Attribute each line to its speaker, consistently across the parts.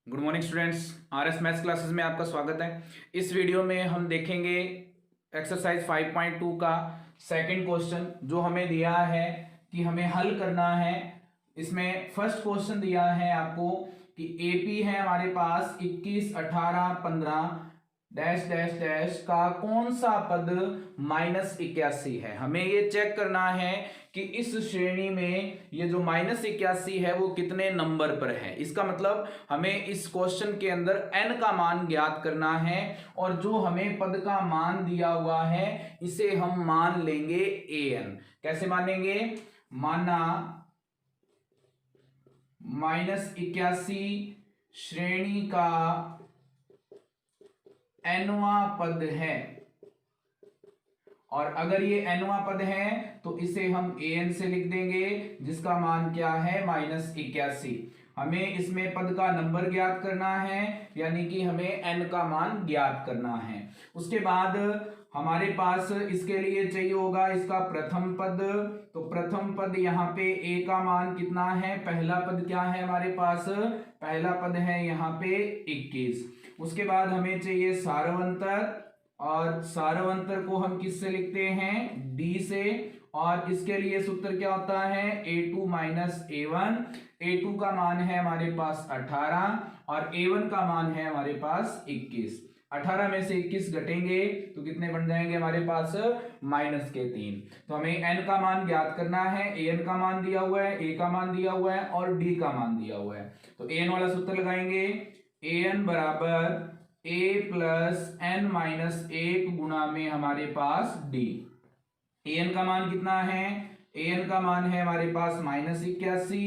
Speaker 1: Good morning students. RS maths classes में आपका स्वागत है। इस वीडियो में हम देखेंगे एक्सरसाइज 5.2 का सेकंड क्वेश्चन जो हमें दिया है कि हमें हल करना है। इसमें फर्स्ट क्वेश्चन दिया है आपको कि एपी है हमारे पास 21, 18, 15 डैश डैश डैश का कौन सा पद -81 है। हमें ये चेक करना है कि इस श्रेणी में ये जो -81 है वो कितने नंबर पर है। इसका मतलब हमें इस क्वेश्चन के अंदर n का मान ज्ञात करना है और जो हमें पद का मान दिया हुआ है इसे हम मान लेंगे an। कैसे मानेंगे? माना -81 श्रेणी का nवां पद है और अगर ये nवां पद है तो इसे हम an से लिख देंगे जिसका मान क्या है -81। हमें इसमें पद का नंबर ज्ञात करना है यानी कि हमें n का मान ज्ञात करना है। उसके बाद हमारे पास इसके लिए चाहिए होगा इसका प्रथम पद। तो प्रथम पद यहाँ पे a का मान कितना है? पहला पद क्या है हमारे पास? पहला पद है यहाँ पे 21। उसके बाद हमें चाहिए सारवंतर और सारवंतर को हम किससे लिखते हैं? d से। और इसके लिए सूत्र क्या होता है? a2 - a1। a2 का मान है हमारे पास 18 और a1 का मान है हमारे पास 21। 18 में से 21 घटेंगे तो कितने बन जाएंगे हमारे पास? -3। तो हमें n का मान ज्ञात करना है। an का मान दिया हुआ है, a का मान दिया हुआ है और d का मान दिया हुआ है। तो an वाला सूत्र लगाएंगे। an बराबर a प्लस n माइनस 1 गुणा में हमारे पास d। an का मान कितना है? an का मान है हमारे पास -81।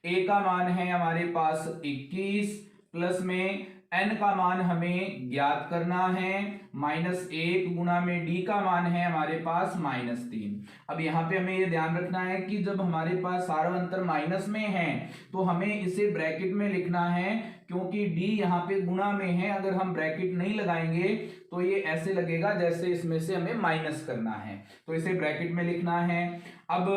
Speaker 1: a का मान है हमारे पास 21 प्लस में n का मान हमें ज्ञात करना है -1 गुणा में d का मान है हमारे पास -3। अब यहाँ पे हमें ये ध्यान रखना है कि जब हमारे पास सारवंतर माइनस में है तो हमें इसे ब्रैकेट में लिखना है क्योंकि d यहाँ पे गुणा में है। अगर हम ब्रैकेट नहीं लगाएंगे तो ये ऐसे लगेगा जैसे इसमें से हमें माइनस करना है, तो इसे ब्रैकेट में लिखना है। अब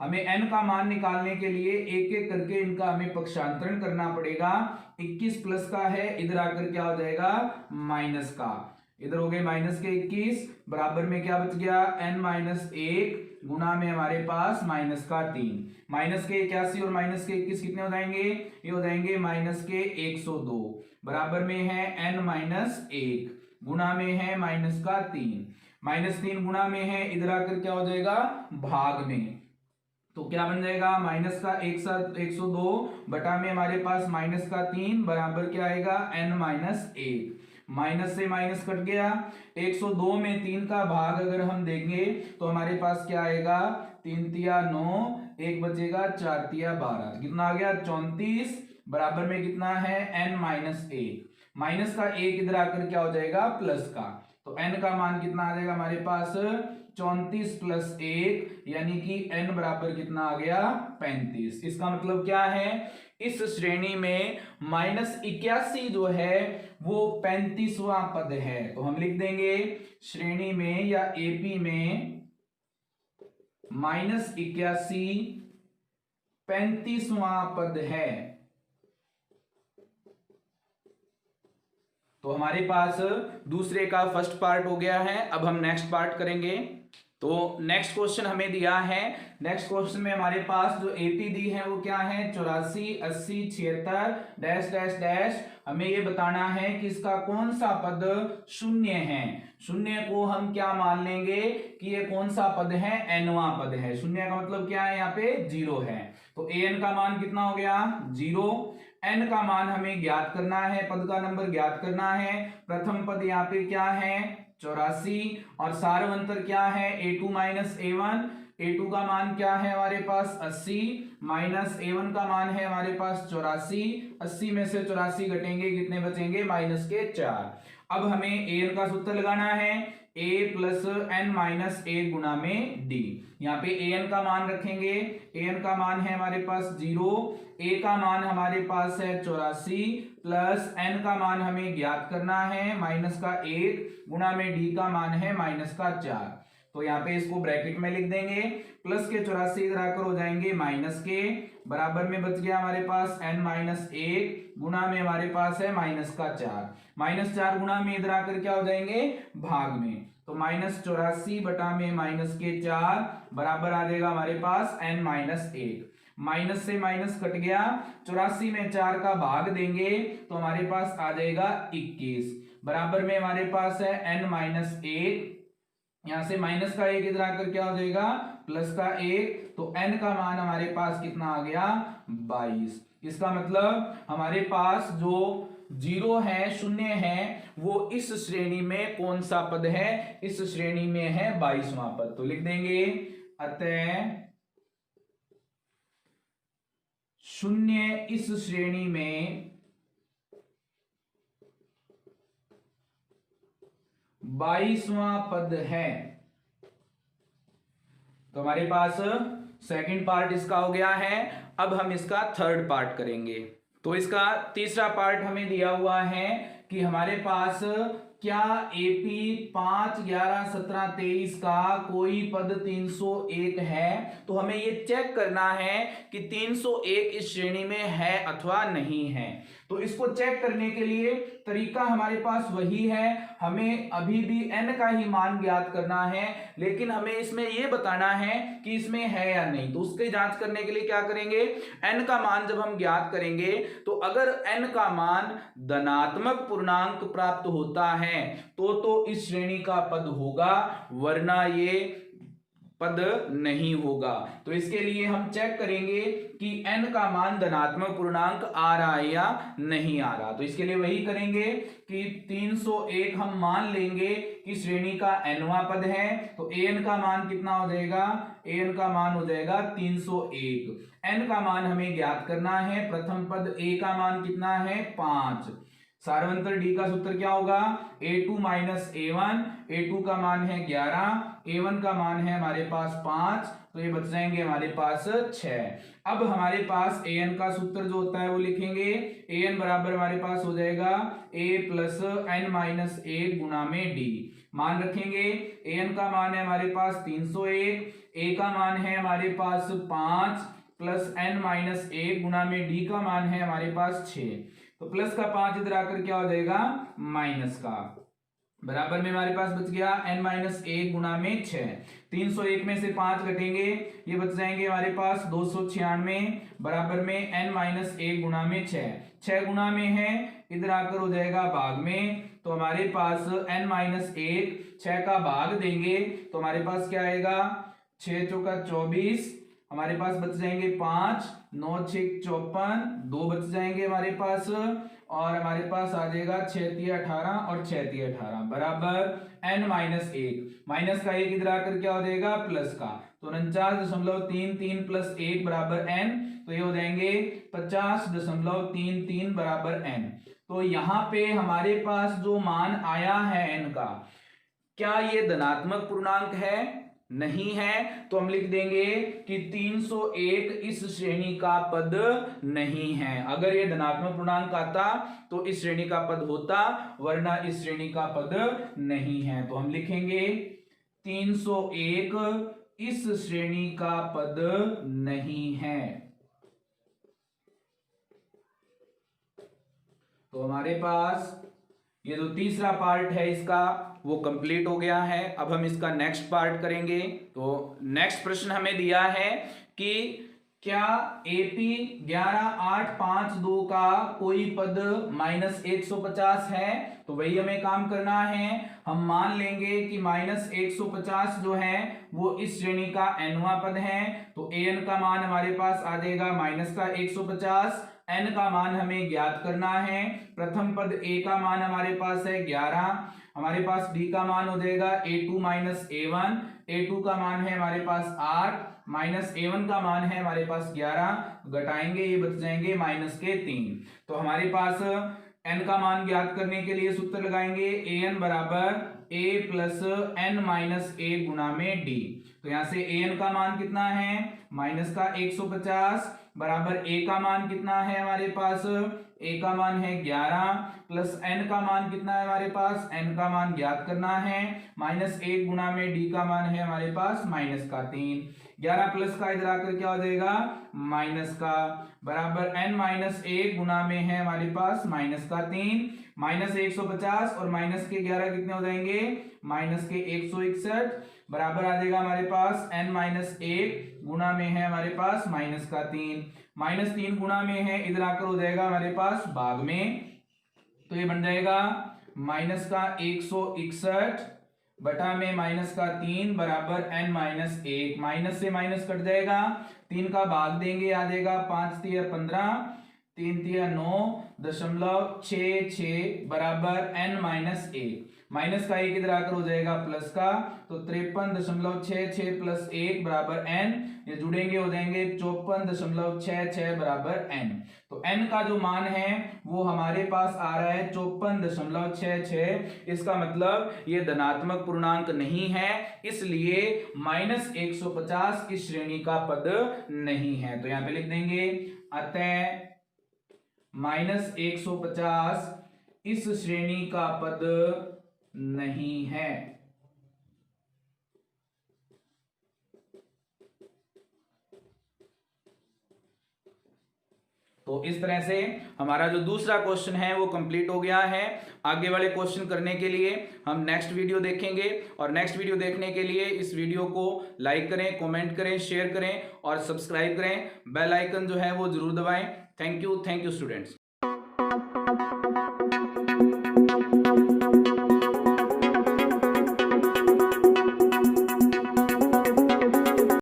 Speaker 1: हमें n का मान निकालने के लिए एक एक करके इनका हमें पक्षांतरण करना पड़ेगा। 21 प्लस का है, इधर आकर क्या हो जाएगा? माइनस का। इधर हो गए माइनस के 21, बराबर में क्या बच गया? n-1 गुणा में हमारे पास माइनस का 3। माइनस के 81 और माइनस के 21 कितने हो जाएंगे? ये हो जाएंगे माइनस के 102। बराबर में है n-1 गुणा में है माइनस का 3। -3 गुणा में है, इधर आकर क्या हो जाएगा? भाग में। तो क्या बन जाएगा? माइनस का 102 बटा में हमारे पास माइनस का 3 बराबर क्या आएगा? n-1। माइनस से माइनस कट गया। 102 में 3 का भाग अगर हम देंगे तो हमारे पास क्या आएगा? 3 तिया 9, 1 बचेगा 4 तिया 12। कितना आ गया? 34 बराबर में कितना है? n-1। माइनस का 1 इधर आकर क्या हो जाएगा? प्लस का। तो n का मान कितना आ जाएगा हमारे पास? 34 प्लस 1 यानी कि n बराबर कितना आ गया? 35। इसका मतलब क्या है? इस श्रेणी में -81 जो है वो 35वां पद है। तो हम लिख देंगे श्रेणी में या एपी में -81 35वां पद है। तो हमारे पास दूसरे का फर्स्ट पार्ट हो गया है। अब हम नेक्स्ट पार्ट करेंगे। तो नेक्स्ट क्वेश्चन हमें दिया है। नेक्स्ट क्वेश्चन में हमारे पास जो एपी दी है वो क्या है? 84, 80, 76 डैश डैश डैश। हमें ये बताना है कि इसका कौन सा पद शून्य है। शून्य को हम क्या मान लेंगे कि ये कौन सा पद है? nवां पद है। शून्य का मतलब क्या है? यहाँ पे 0 है। तो an का मान कितना हो गया? 0। n का मान हमें ज्ञात करना है, पद का नंबर ज्ञात करना है। प्रथम पद यहाँ पे क्या है? 84 और सारवंतर क्या है? a2 - a1। a2 का मान क्या है हमारे पास? 80 माइनस a1 का मान है हमारे पास 84। 80 में से 84 घटेंगे, कितने बचेंगे? माइनस के 4। अब हमें an का सूत्र लगाना है a प्लस n-1 गुणा में d। यहाँ पे an का मान रखेंगे। an का मान है हमारे पास 0, a का मान हमारे पास है 84 प्लस n का मान हमें ज्ञात करना है माइनस का 1 गुणा में d का मान है माइनस का 4। तो यहाँ पे इसको ब्रैकेट में लिख देंगे। प्लस के 84 इधर आकर हो जाएंगे माइनस के बराबर में बच गया हमारे पास n-1 गुना में हमारे पास है -4, -4 गुना में इधर आकर क्या हो जाएंगे भाग में, तो -84 बटा में -4 बराबर आ जाएगा हमारे पास n-1, माइनस से माइनस कट गया, 84 में 4 का भाग देंगे तो हमारे पास आ जाएगा 21, बराबर में हमारे पास है n-1, यहां से माइनस का 1 इधर आकर क्या हो जाएगा प्लस का 1, तो n का मान हमारे पास कितना आ गया 22। इसका मतलब हमारे पास जो 0 है, शून्य है, वो इस श्रेणी में कौन सा पद है, इस श्रेणी में है 22वां पद। तो लिख देंगे अतः शून्य इस श्रेणी में 22वां पद है। तो हमारे पास सेकंड पार्ट इसका हो गया है। अब हम इसका थर्ड पार्ट करेंगे। तो इसका तीसरा पार्ट हमें दिया हुआ है कि हमारे पास क्या एपी 5, 11, 17, 23 का कोई पद 301 है। तो हमें ये चेक करना है कि 301 इस श्रेणी में है अथवा नहीं है। तो इसको चेक करने के लिए तरीका हमारे पास वही है, हमें अभी भी n का ही मान ज्ञात करना है, लेकिन हमें इसमें यह बताना है कि इसमें है या नहीं। तो उसके जांच करने के लिए क्या करेंगे, n का मान जब हम ज्ञात करेंगे तो अगर n का मान धनात्मक पूर्णांक प्राप्त होता है तो इस श्रेणी का पद होगा, वरना ये पद नहीं होगा। तो इसके लिए हम चेक करेंगे कि n का मान धनात्मक पूर्णांक आ रहा है या नहीं आ रहा। तो इसके लिए वही करेंगे कि 301 हम मान लेंगे कि श्रेणी का nवां पद है। तो an का मान कितना हो जाएगा, an का मान हो जाएगा 301। n का मान हमें ज्ञात करना है। प्रथम पद a का मान कितना है 5। सारवंतर d का सूत्र क्या होगा, a2 माइनस a1, a2 का मान है 11, a1 का मान है हमारे पास 5, तो ये बच जाएंगे हमारे पास 6। अब हमारे पास an का सूत्र जो होता है वो लिखेंगे, an बराबर हमारे पास हो जाएगा a प्लस n-1 गुना में d। मान रखेंगे, an का मान है हमारे पास 301, a का मान है हमारे पास 5 प्लस n-1 गुना में d का मान है हमारे पास 6। तो प्लस का 5 इधर आकर क्या हो जाएगा माइनस का, बराबर में हमारे पास बच गया n-1 गुना में 6। 301 में से 5 घटेंगे, ये बच जाएंगे हमारे पास 296, बराबर में n-1 गुना में 6 गुना में है, इधर आकर हो जाएगा भाग में। तो हमारे पास n-1 6 का भाग देंगे तो हमारे पास क्या आएगा, 6 चौका 24, हमारे पास बच जाएंगे 5, 9 6 54, 2 बच जाएंगे हमारे पास, और हमारे पास आ जाएगा 6 3 18 और 6 3 18 बराबर n-1, माइनस का 1 इधर आकर क्या हो जाएगा प्लस का, तो 49.33 प्लस 1 बराबर n, तो ये हो जाएंगे 50.33 बराबर n। तो यहाँ पे हमारे पास जो मान आया है n का, क्या ये धनात्मक पूर्णांक है, नहीं है, तो हम लिख देंगे कि 301 इस श्रेणी का पद नहीं है। अगर ये धनात्मक पूर्णांक आता तो इस श्रेणी का पद होता, वरना इस श्रेणी का पद नहीं है। तो हम लिखेंगे 301 इस श्रेणी का पद नहीं है। तो हमारे पास ये जो तीसरा पार्ट है इसका वो कंप्लीट हो गया है। अब हम इसका नेक्स्ट पार्ट करेंगे। तो नेक्स्ट प्रश्न हमें दिया है कि क्या एपी 11852 का कोई पद -150 है। तो वही हमें काम करना है। हम मान लेंगे कि -150 जो है वो इस श्रेणी का nवां पद है। तो an का मान हमारे पास आ जाएगा -150, n का मान हमें ज्ञात करना है। प्रथम पद a का मान हमारे पास है 11, हमारे पास d का मान हो जाएगा a2 माइनस a1, a2 का मान है हमारे पास 8 माइनस a1 का मान है हमारे पास 11, घटाएंगे ये बच जाएंगे -3। तो हमारे पास n का मान ज्ञात करने के लिए सूत्र लगाएंगे, an बराबर a प्लस n-1 गुना में d। तो यहाँ से an का मान कितना है -150 बराबर a का मान कितना है हमारे पास, a का मान है 11 प्लस n का मान कितना है हमारे पास, n का मान ज्ञात करना है -1 गुना में d का मान है हमारे पास -3। 11 प्लस का इधर आकर क्या हो जाएगा माइनस का, बराबर n माइनस 1 गुना में है हमारे पास माइनस का 3, माइनस 150 और माइनस के 11 कितने हो जाएंगे माइनस के 161, बराबर आ जाएगा हमारे पास n माइनस 1 गुना में है हमारे पास माइनस का 3, माइनस 3 गुना में है इधर आकर हो जाएगा हमारे पास भाग में, तो ये बन जाएगा माइनस का 161 बटा में माइनस का 3 बराबर n माइनस 1, माइनस से माइनस कट जाएगा, 3 का भाग देंगे आ जाएगा 5 तिया 15, 3 तिया 9.66 बराबर n माइनस 1, माइनस का 1 इधर आकर हो जाएगा प्लस का, तो 53.66 प्लस 1 बराबर n, ये जुड़ेंगे हो जाएंगे 54.66 बराबर n। तो n का जो मान है वो हमारे पास आ रहा है 54.66, इसका मतलब ये धनात्मक पूर्णांक नहीं है, इसलिए -150 इस श्रेणी का पद नहीं है। तो यहां पे लिख देंगे अतः -150 इस श्रेणी का पद नहीं है। तो इस तरह से हमारा जो दूसरा क्वेश्चन है वो कंप्लीट हो गया है। आगे वाले क्वेश्चन करने के लिए हम नेक्स्ट वीडियो देखेंगे, और नेक्स्ट वीडियो देखने के लिए इस वीडियो को लाइक करें, कमेंट करें, शेयर करें और सब्सक्राइब करें, बेल आइकन जो है वो जरूर दबाएं। Thank you students.